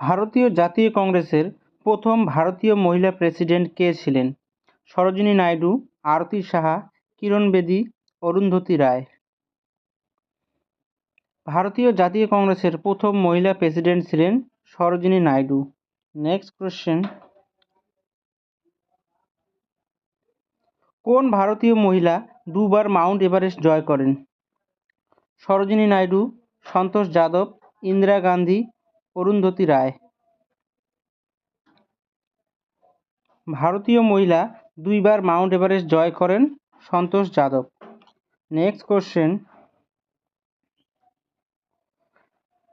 ভারতীয় জাতীয় কংগ্রেসের প্রথম ভারতীয় মহিলা প্রেসিডেন্ট কে ছিলেন? সরোজিনী নাইডু, আরতি সাহা, কিরণ বেদী, অরুন্ধতী রায়। ভারতীয় জাতীয় কংগ্রেসের প্রথম মহিলা প্রেসিডেন্ট ছিলেন সরোজিনী নাইডু। নেক্সট কোশ্চেন, কোন ভারতীয় মহিলা দুবার মাউন্ট এভারেস্ট জয় করেন? সরোজিনী নাইডু, সন্তোষ যাদব, ইন্দিরা গান্ধী, অরুন্ধতী রায়। ভারতীয় মহিলা দুইবার মাউন্ট এভারেস্ট জয় করেন সন্তোষ যাদব। নেক্সট কোশ্চেন,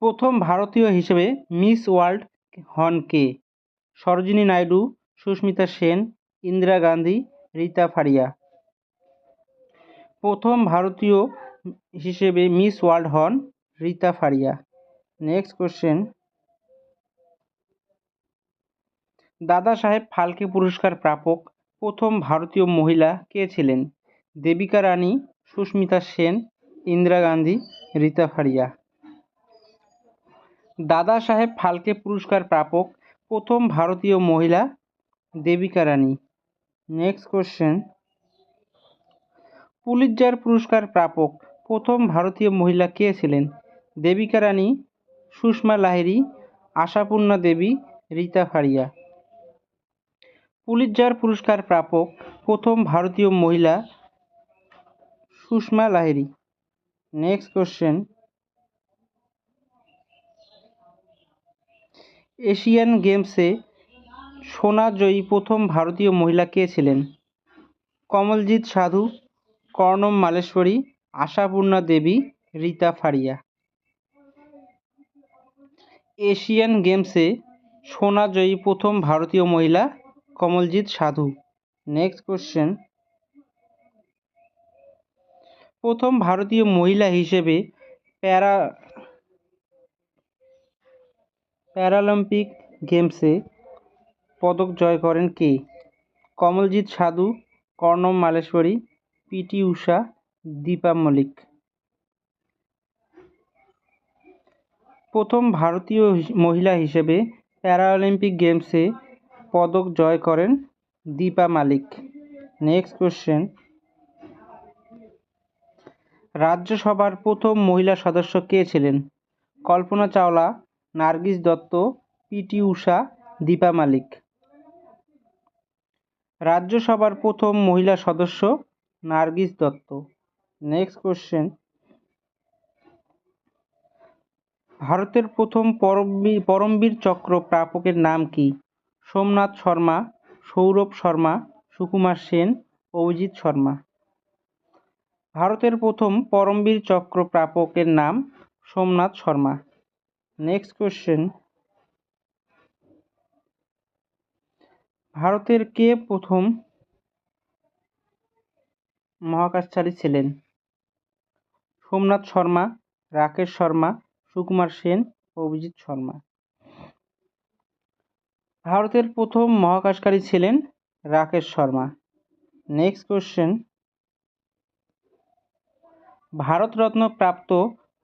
প্রথম ভারতীয় হিসেবে মিস ওয়ার্ল্ড হন কে? সরোজিনী নাইডু, সুস্মিতা সেন, ইন্দিরা গান্ধী, রীতা ফারিয়া। প্রথম ভারতীয় হিসেবে মিস ওয়ার্ল্ড হন রীতা ফারিয়া। নেক্সট কোশ্চেন, দাদা সাহেব ফালকে পুরস্কার প্রাপক প্রথম ভারতীয় মহিলা কে ছিলেন? দেবিকা রানী, সুস্মিতা সেন, ইন্দিরা গান্ধী, রীতা ফারিয়া। দাদা সাহেব ফালকে পুরস্কার প্রাপক প্রথম ভারতীয় মহিলা দেবিকা রানী। নেক্সট কোশ্চেন, পুলিৎজার পুরস্কার প্রাপক প্রথম ভারতীয় মহিলা কে ছিলেন? দেবিকা রানী, সুষমা লাহিড়ী, আশাপূর্ণা দেবী, রীতা ফারিয়া। পুলিৎজার পুরস্কার প্রাপক প্রথম ভারতীয় মহিলা Sushma Lahiri. Next question, Asian গেমসে সোনা জয়ী প্রথম ভারতীয় মহিলা কে ছিলেন? কমলজিৎ সাধু, কর্ণম মালেশ্বরী, আশাপূর্ণা দেবী, রীতা ফারিয়া। এশিয়ান গেমসে সোনা জয়ী প্রথম ভারতীয় মহিলা কমলজিৎ সাধু। নেক্সট কোশ্চেন, প্রথম ভারতীয় মহিলা হিসেবে প্যারালিম্পিক গেমসে পদক জয় করেন কে? কমলজিৎ সাধু, কর্ণম মালেশ্বরী, পিটি ঊষা, দীপা মলিক। প্রথম ভারতীয় মহিলা হিসেবে প্যারালিম্পিক গেমসে পদক জয় করেন দীপা মালিক। নেক্সট কোশ্চেন, রাজ্যসভার প্রথম মহিলা সদস্য কে ছিলেন? কল্পনা চাওলা, নার্গিস দত্ত, পিটি ঊষা, দীপা মালিক। রাজ্যসভার প্রথম মহিলা সদস্য নার্গিস দত্ত। নেক্সট কোশ্চেন, ভারতের প্রথম পরমবীর চক্র প্রাপকের নাম কি? সোমনাথ শর্মা, সৌরভ শর্মা, সুকুমার সেন, অভিজিৎ শর্মা। ভারতের প্রথম পরমবীর চক্র প্রাপকের নাম সোমনাথ শর্মা। নেক্সট কোশ্চেন, ভারতের কে প্রথম মহাকাশচারী ছিলেন? সোমনাথ শর্মা, রাকেশ শর্মা, সুকুমার সেন, অভিজিৎ শর্মা। ভারতের প্রথম মহাকাশচারী ছিলেন রাকেশ শর্মা। নেক্সট কোশ্চেন, ভারতরত্ন প্রাপ্ত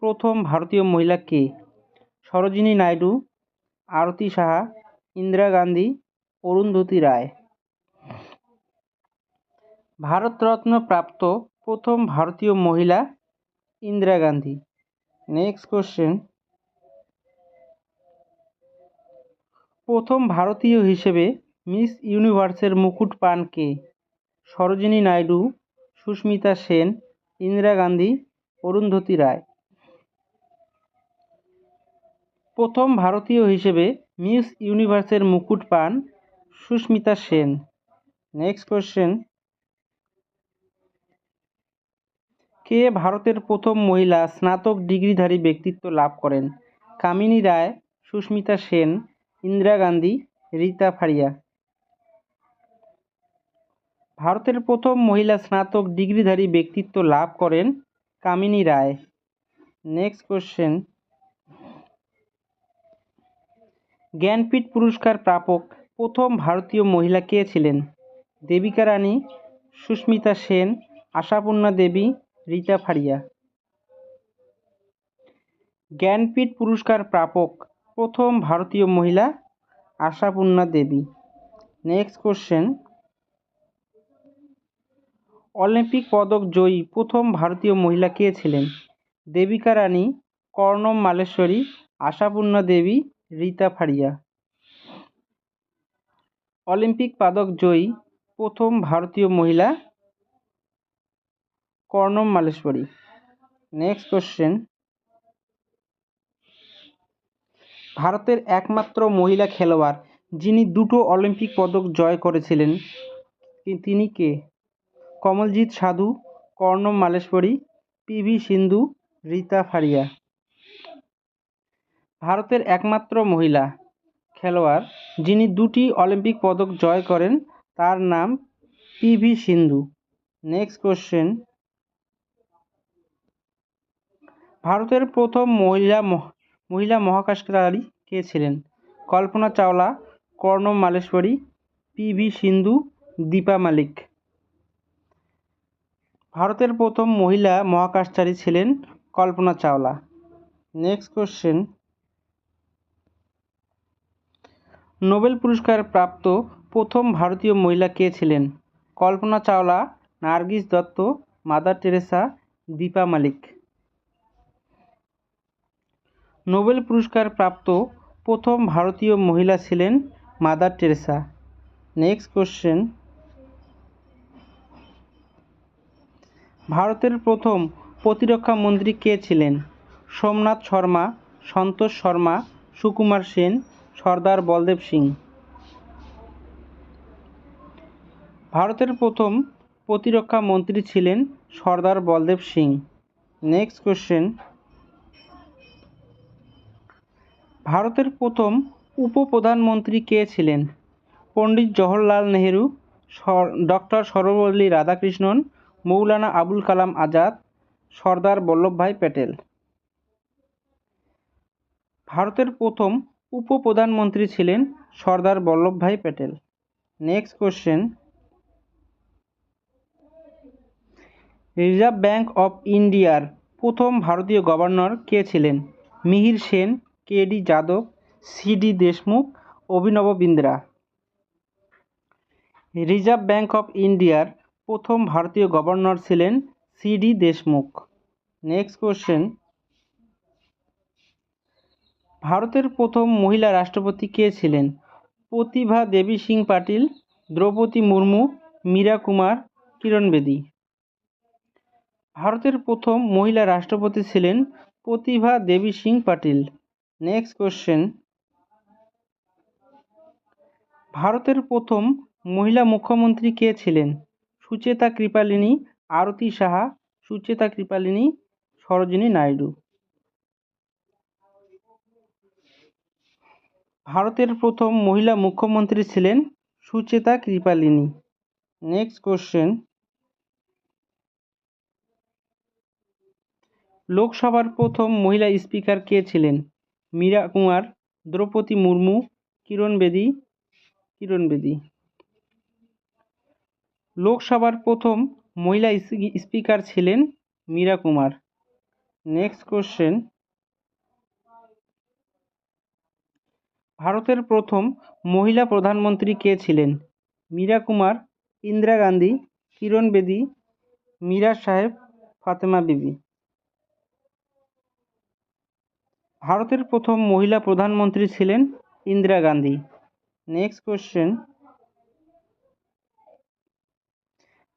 প্রথম ভারতীয় মহিলা কে? সরোজিনী নাইডু, আরতি সাহা, ইন্দিরা গান্ধী, অরুন্ধতী রায়। ভারতরত্ন প্রাপ্ত প্রথম ভারতীয় মহিলা ইন্দিরা গান্ধী। নেক্সট কোশ্চেন, প্রথম ভারতীয় হিসেবে মিস ইউনিভার্সের মুকুট পান কে? সরোজিনী নাইডু, সুস্মিতা সেন, ইন্দিরা গান্ধী, অরুন্ধতী রায়। প্রথম ভারতীয় হিসেবে মিস ইউনিভার্সের মুকুট পান সুস্মিতা সেন। নেক্সট কোশ্চেন, কে ভারতের প্রথম মহিলা স্নাতক ডিগ্রিধারী ব্যক্তিত্ব লাভ করেন? কামিনী রায়, সুস্মিতা সেন, ইন্দিরা গান্ধী, রীতা ফারিয়া। ভারতের প্রথম মহিলা স্নাতক ডিগ্রিধারী ব্যক্তিত্ব লাভ করেন কামিনী রায়। নেক্সট কোশ্চেন, জ্ঞানপীঠ পুরস্কার প্রাপক প্রথম ভারতীয় মহিলা কে ছিলেন? দেবিকা রানী, সুস্মিতা সেন, আশাপূর্ণা দেবী, রীতা ফারিয়া। জ্ঞানপীঠ পুরস্কার প্রাপক প্রথম ভারতীয় মহিলা আশাপূর্ণা দেবী। নেক্সট কোশ্চেন, অলিম্পিক পদক জয়ী প্রথম ভারতীয় মহিলা কে ছিলেন? দেবিকা রানী, কর্ণম মালেশ্বরী, আশাপূর্ণা দেবী, রীতা ফারিয়া। অলিম্পিক পদক জয়ী প্রথম ভারতীয় মহিলা কর্ণম মালেশ্বরী। নেক্সট কোশ্চেন, ভারতের একমাত্র মহিলা খেলোয়াড় যিনি দুটো অলিম্পিক পদক জয় করেছিলেন তিনি কে? কমলজিৎ সাধু, কর্ণম মালেশ্বরী, পিভি সিন্ধু, রীতা ফারিয়া। ভারতের একমাত্র মহিলা খেলোয়াড় যিনি দুটি অলিম্পিক পদক জয় করেন তার নাম পিভি সিন্ধু। নেক্সট কোশ্চেন, ভারতের প্রথম মহিলা মহাকাশচারী কে ছিলেন? কল্পনা চাওলা, কর্ণম মালেশ্বরী, পিভি সিন্ধু, দীপা মালিক। ভারতের প্রথম মহিলা মহাকাশচারী ছিলেন Kalpana Chawla. Next question, Nobel পুরস্কার প্রাপ্ত প্রথম ভারতীয় মহিলা কে ছিলেন? কল্পনা চাওলা, নার্গিস দত্ত, মাদার টেরেসা, দীপা মালিক। নোবেল পুরস্কার প্রাপ্ত প্রথম ভারতীয় মহিলা ছিলেন মাদার টেরেসা। নেক্সট কোশ্চেন, ভারতের প্রথম প্রতিরক্ষা মন্ত্রী কে ছিলেন? সোমনাথ শর্মা, সন্তোষ শর্মা, সুকুমার সেন, সর্দার বলদেব সিং। ভারতের প্রথম প্রতিরক্ষা মন্ত্রী ছিলেন সর্দার বলদেব সিং। নেক্সট কোশ্চেন, ভারতের প্রথম উপপ্রধানমন্ত্রী কে ছিলেন? পণ্ডিত জওহরলাল নেহেরু, ডক্টর সর্বপল্লী রাধাকৃষ্ণন, মৌলানা আবুল কালাম আজাদ, সর্দার বল্লভভাই প্যাটেল। ভারতের প্রথম উপপ্রধানমন্ত্রী ছিলেন Sardar Vallabhbhai Patel. Next question, reserve bank of ইন্ডিয়ার প্রথম ভারতীয় গভর্নর কে ছিলেন? Mihir Sen, K D Yadav, C D Deshmukh, Abhinav Bindra. Reserve bank of ইন্ডিয়ার প্রথম ভারতীয় গভর্নর ছিলেন C D Deshmukh. Next question, ভারতের প্রথম মহিলা রাষ্ট্রপতি কে ছিলেন? প্রতিভা দেবী সিং পাটিল, দ্রৌপদী মুর্মু, মীরা কুমার, কিরণ বেদী। ভারতের প্রথম মহিলা রাষ্ট্রপতি ছিলেন প্রতিভা দেবী সিং পাটিল। নেক্সট কোশ্চেন, ভারতের প্রথম মহিলা মুখ্যমন্ত্রী কে ছিলেন? সুচেতা কৃপালিনী, আরতি সাহা, সুচেতা কৃপালিনী, সরোজিনী নাইডু। ভারতের প্রথম মহিলা মুখ্যমন্ত্রী ছিলেন সুচেতা কৃপালিনী। নেক্সট কোশ্চেন, লোকসভার প্রথম মহিলা স্পিকার কে ছিলেন? মীরা কুমার, দ্রৌপদী মুর্মু, কিরণ বেদী। লোকসভার প্রথম মহিলা স্পিকার ছিলেন মীরা কুমার। নেক্সট কোশ্চেন, ভারতের প্রথম মহিলা প্রধানমন্ত্রী কে ছিলেন? মীরা কুমার, ইন্দিরা গান্ধী, কিরণ বেদী, মীরা সাহেব, ফাতেমা বিবি। ভারতের প্রথম মহিলা প্রধানমন্ত্রী ছিলেন ইন্দিরা গান্ধী। নেক্সট কোশ্চেন,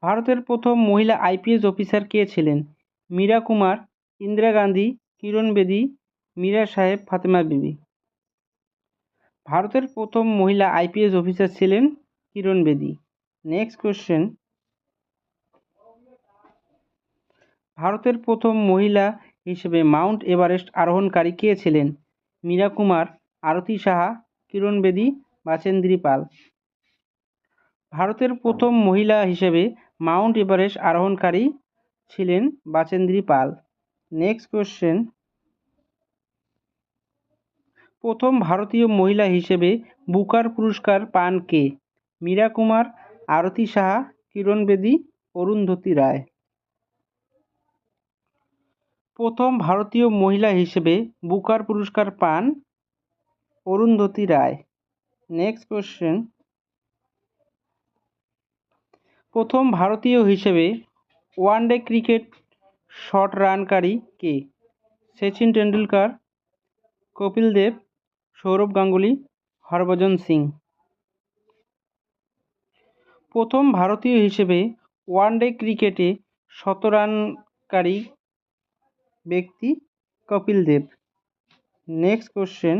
ভারতের প্রথম মহিলা আইপিএস অফিসার কে ছিলেন? মীরা কুমার, ইন্দিরা গান্ধী, কিরণ বেদী, মীরা সাহেব, ফাতেমা বিবি। ভারতের প্রথম মহিলা আইপিএস অফিসার ছিলেন কিরণ বেদী। নেক্সট কোশ্চেন, ভারতের প্রথম মহিলা হিসেবে মাউন্ট এভারেস্ট আরোহণকারী কে ছিলেন? মীরা কুমার, আরতি সাহা, কিরণ বেদী, বাচেন্দ্রী পাল। ভারতের প্রথম মহিলা হিসেবে মাউন্ট এভারেস্ট আরোহণকারী ছিলেন বাচেন্দ্রী পাল। নেক্সট কোশ্চেন, প্রথম ভারতীয় মহিলা হিসেবে বুকার পুরস্কার পান কে? মীরা কুমার, আরতি সাহা, কিরণ বেদী, অরুন্ধতী রায়। প্রথম ভারতীয় মহিলা হিসেবে বুকার পুরস্কার পান অরুন্ধতী রায়। নেক্সট কোশ্চেন, প্রথম ভারতীয় হিসেবে ওয়ানডে ক্রিকেট শট রানকারী কে? সচিন টেন্ডুলকার, কপিল দেব, সৌরভ গাঙ্গুলি, হরভজন সিং। প্রথম ভারতীয় হিসেবে ওয়ানডে ক্রিকেটে শতরানকারী ব্যক্তি কপিল দেব। নেক্সট কোশ্চেন,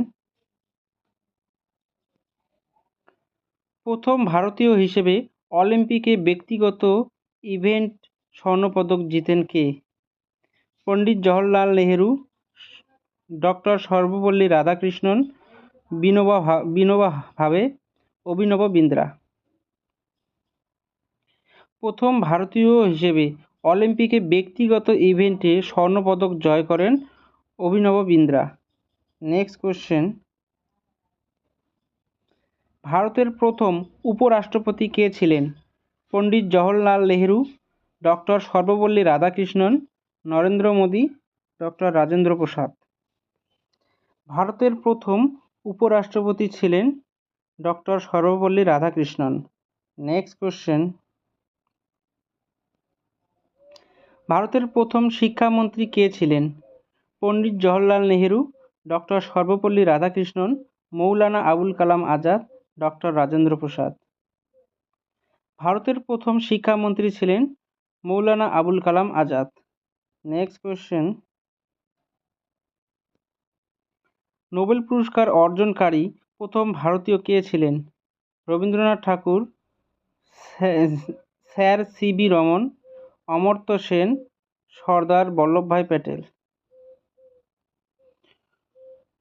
প্রথম ভারতীয় হিসেবে অলিম্পিকে ব্যক্তিগত ইভেন্ট স্বর্ণপদক জিতেন কে? পণ্ডিত জওহরলাল নেহেরু, ডক্টর সর্বপল্লী রাধাকৃষ্ণন, বিনোবা ভাবে, অভিনব বিন্দ্রা। প্রথম ভারতীয় হিসেবে অলিম্পিকে ব্যক্তিগত ইভেন্টে স্বর্ণপদক জয় করেন অভিনব বিন্দ্রা। নেক্সট কোশ্চেন, ভারতের প্রথম উপরাষ্ট্রপতি কে ছিলেন? Pandit Jawaharlal Nehru, doctor Sarvepalli Radhakrishnan, Narendra Modi, doctor Rajendra Prasad. ভারতের প্রথম উপরাষ্ট্রপতি ছিলেন doctor Sarvepalli Radhakrishnan. Next question, ভারতের প্রথম শিক্ষামন্ত্রী কে ছিলেন? Pandit Jawaharlal Nehru, doctor Sarvepalli Radhakrishnan, Maulana Abul Kalam Azad, doctor Rajendra Prasad. ভারতের প্রথম শিক্ষামন্ত্রী ছিলেন মৌলানা Abul Kalam Azad. Next question, Nobel পুরস্কার অর্জনকারী প্রথম ভারতীয় কে ছিলেন? রবীন্দ্রনাথ ঠাকুর, স্যার সি.ভি. রমন, অমর্ত্য সেন, সর্দার বল্লভভাই প্যাটেল।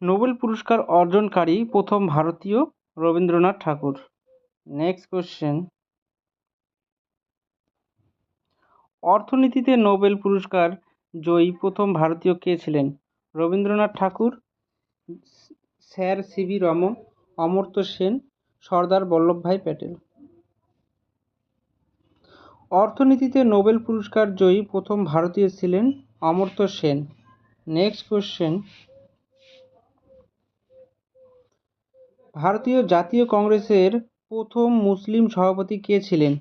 নোবেল পুরস্কার অর্জনকারী প্রথম ভারতীয় রবীন্দ্রনাথ ঠাকুর। নেক্সট কোশ্চেন, অর্থনীতিতে নোবেল পুরস্কার জয়ী প্রথম ভারতীয় কে ছিলেন? রবীন্দ্রনাথ ঠাকুর, স্যার সি.ভি. রমন, অমর্ত্য সেন, সর্দার বল্লভভাই প্যাটেল। অর্থনীতিতে নোবেল পুরস্কার জয়ী প্রথম ভারতীয় ছিলেন অমর্ত্য সেন। নেক্সট কোশ্চেন, ভারতীয় জাতীয় কংগ্রেসের প্রথম মুসলিম সভাপতি কে ছিলেন?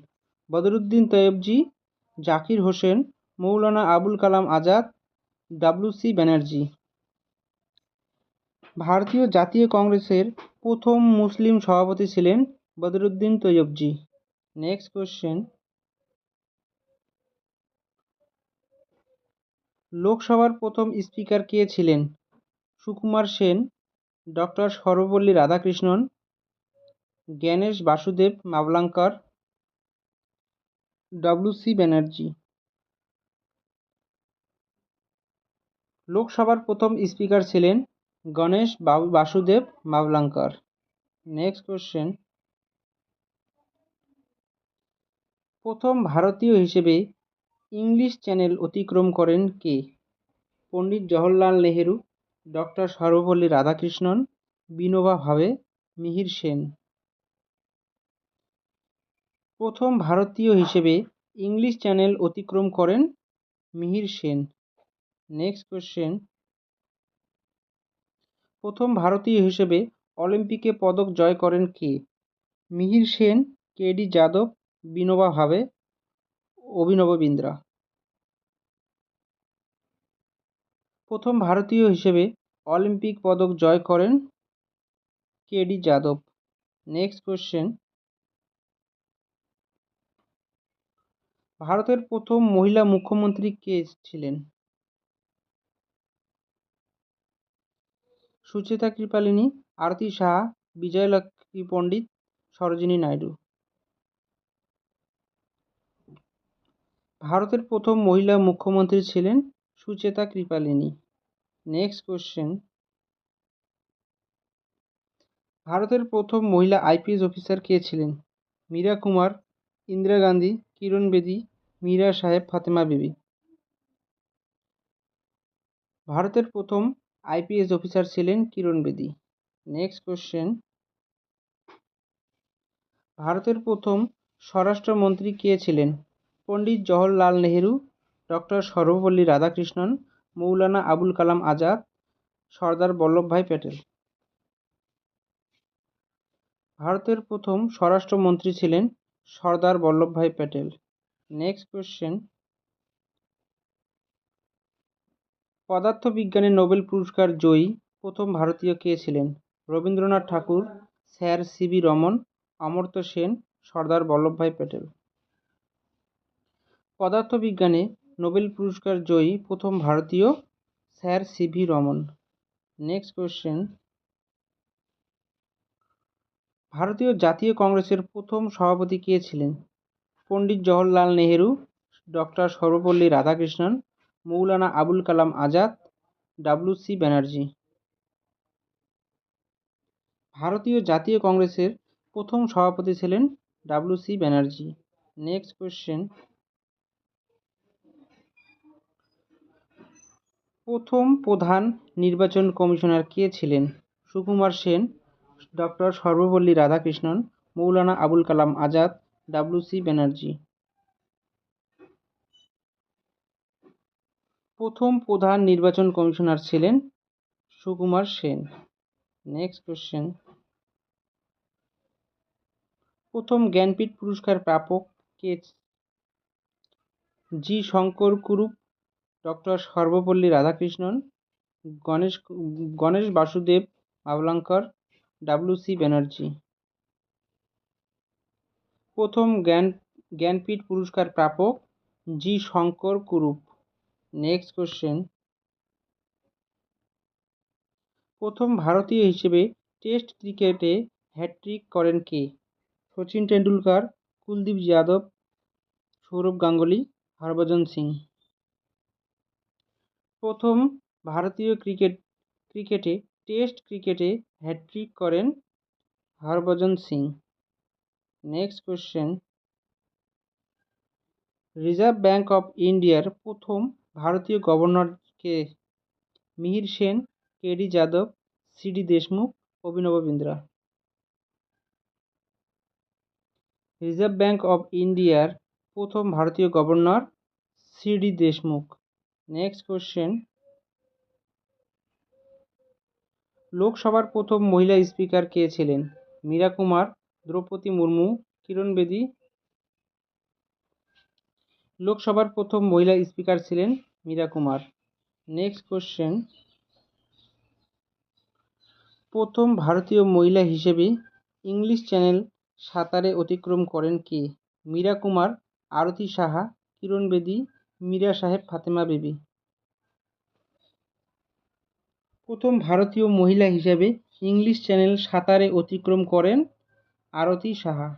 বদরুদ্দিন তৈয়বজি, জাকির হোসেন, মৌলানা আবুল কালাম আজাদ, ডব্লিউ.সি. ব্যানার্জি। ভারতীয় জাতীয় কংগ্রেসের প্রথম মুসলিম সভাপতি ছিলেন বদরুদ্দিন তৈয়বজি। নেক্সট কোশ্চেন, লোকসভার প্রথম স্পিকার কে ছিলেন? Sukumar Sen, doctor Sarvepalli Radhakrishnan, Gyanesh Vasudev Mavalankar, W C. ব্যানার্জি। লোকসভার প্রথম স্পিকার ছিলেন গণেশ বাসুদেব মাভলাঙ্কার। নেক্সট কোশ্চেন, প্রথম ভারতীয় হিসেবে ইংলিশ চ্যানেল অতিক্রম করেন কে? পণ্ডিত জওহরলাল নেহেরু, ডক্টর সর্বপল্লী রাধাকৃষ্ণন, বিনোবা ভাবে, মিহির সেন। প্রথম ভারতীয় হিসেবে ইংলিশ চ্যানেল অতিক্রম করেন মিহির সেন। নেক্সট কোশ্চেন, প্রথম ভারতীয় হিসেবে অলিম্পিকে পদক জয় করেন কে? মিহির সেন, কে.ডি. যাদব, বিনোবা ভাবে, অভিনব বিন্দ্রা। প্রথম ভারতীয় হিসেবে অলিম্পিক পদক জয় করেন কে.ডি. যাদব। নেক্সট কোশ্চেন, ভারতের প্রথম মহিলা মুখ্যমন্ত্রী কে ছিলেন? সুচেতা কৃপালিনী, আরতি সাহা, বিজয়লক্ষ্মী পণ্ডিত, সরোজিনী নাইডু। ভারতের প্রথম মহিলা মুখ্যমন্ত্রী ছিলেন সুচেতা কৃপালিনী। নেক্সট কোশ্চেন, ভারতের প্রথম মহিলা আইপিএস অফিসার কে ছিলেন? মীরা কুমার, ইন্দিরা গান্ধী, কিরণ বেদী, মীরা সাহেব ফাতেমা বিবি। ভারতের প্রথম আইপিএস অফিসার ছিলেন কিরণ বেদী। নেক্সট কোশ্চেন, ভারতের প্রথম স্বরাষ্ট্রমন্ত্রী কে ছিলেন? পণ্ডিত জওহরলাল নেহেরু, ডক্টর সর্বপল্লী রাধাকৃষ্ণন, মৌলানা আবুল কালাম আজাদ, সর্দার বল্লভভাই প্যাটেল। ভারতের প্রথম স্বরাষ্ট্রমন্ত্রী ছিলেন সর্দার বল্লভভাই প্যাটেল। নেক্সট কোয়েশ্চেন, পদার্থবিজ্ঞানে নোবেল পুরস্কার জয়ী প্রথম ভারতীয় কে ছিলেন? রবীন্দ্রনাথ ঠাকুর, স্যার সিভি রমন, অমর্ত্য সেন, সর্দার বল্লভভাই প্যাটেল। পদার্থবিজ্ঞানে নোবেল পুরস্কার জয়ী প্রথম ভারতীয় sir CV Raman. Next question, ভারতীয় জাতীয় কংগ্রেসের প্রথম সভাপতি কে ছিলেন? পণ্ডিত জওহরলাল নেহেরু, ডক্টর সর্বপল্লী রাধাকৃষ্ণন, মৌলানা আবুল কালাম আজাদ, ডব্লিউ.সি. ব্যানার্জি। ভারতীয় জাতীয় কংগ্রেসের প্রথম সভাপতি ছিলেন ডব্লিউ.সি. ব্যানার্জি। নেক্সট কোয়েশ্চেন, প্রথম প্রধান নির্বাচন কমিশনার কে ছিলেন? সুকুমার সেন, ডক্টর সর্বপল্লী রাধাকৃষ্ণন, মৌলানা আবুল কালাম আজাদ, ডব্লিউ.সি. ব্যানার্জি। প্রথম প্রধান নির্বাচন কমিশনার ছিলেন সুকুমার সেন। নেক্সট কোয়েশ্চেন, প্রথম জ্ঞানপীঠ পুরস্কার প্রাপক কে? জি শঙ্কর কুরুপ, ডক্টর সর্বপল্লী রাধাকৃষ্ণন, গণেশ বাসুদেব মাভলাঙ্কর, ডব্লিউ.সি. ব্যানার্জি। প্রথম জ্ঞানপীঠ পুরস্কার প্রাপক জি শঙ্কর কুরুপ। নেক্সট কোয়েশ্চেন, প্রথম ভারতীয় হিসেবে টেস্ট ক্রিকেটে হ্যাট্রিক করেন কে? সচিন টেন্ডুলকার, কুলদীপ যাদব, সৌরভ গাঙ্গুলি, হরভজন সিং। প্রথম ভারতীয় ক্রিকেটে টেস্ট ক্রিকেটে হ্যাট্রিক করেন Harbhajan Singh. Next question, reserve bank of ইন্ডিয়ার প্রথম ভারতীয় governor K? Mihir Sen, KD Yadav, CD Deshmukh, Abhinav Bindra. Reserve bank of ইন্ডিয়ার প্রথম ভারতীয় governor CD Deshmukh. Next question, লোকসভার প্রথম মহিলা স্পিকার কে ছিলেন? মীরা কুমার, দ্রৌপদী মুর্মু, কিরণ বেদী। লোকসভার প্রথম মহিলা স্পিকার ছিলেন মীরা কুমার। নেক্সট কোয়েশ্চেন, প্রথম ভারতীয় মহিলা হিসেবে ইংলিশ চ্যানেল সাঁতারে অতিক্রম করেন কে? মীরা কুমার, আরতি সাহা, কিরণ বেদী, মীরা সাহেব ফাতেমা বিবি। প্রথম ভারতীয় মহিলা হিসেবে ইংলিশ চ্যানেল সাঁতারে অতিক্রম করেন আরতি সাহা।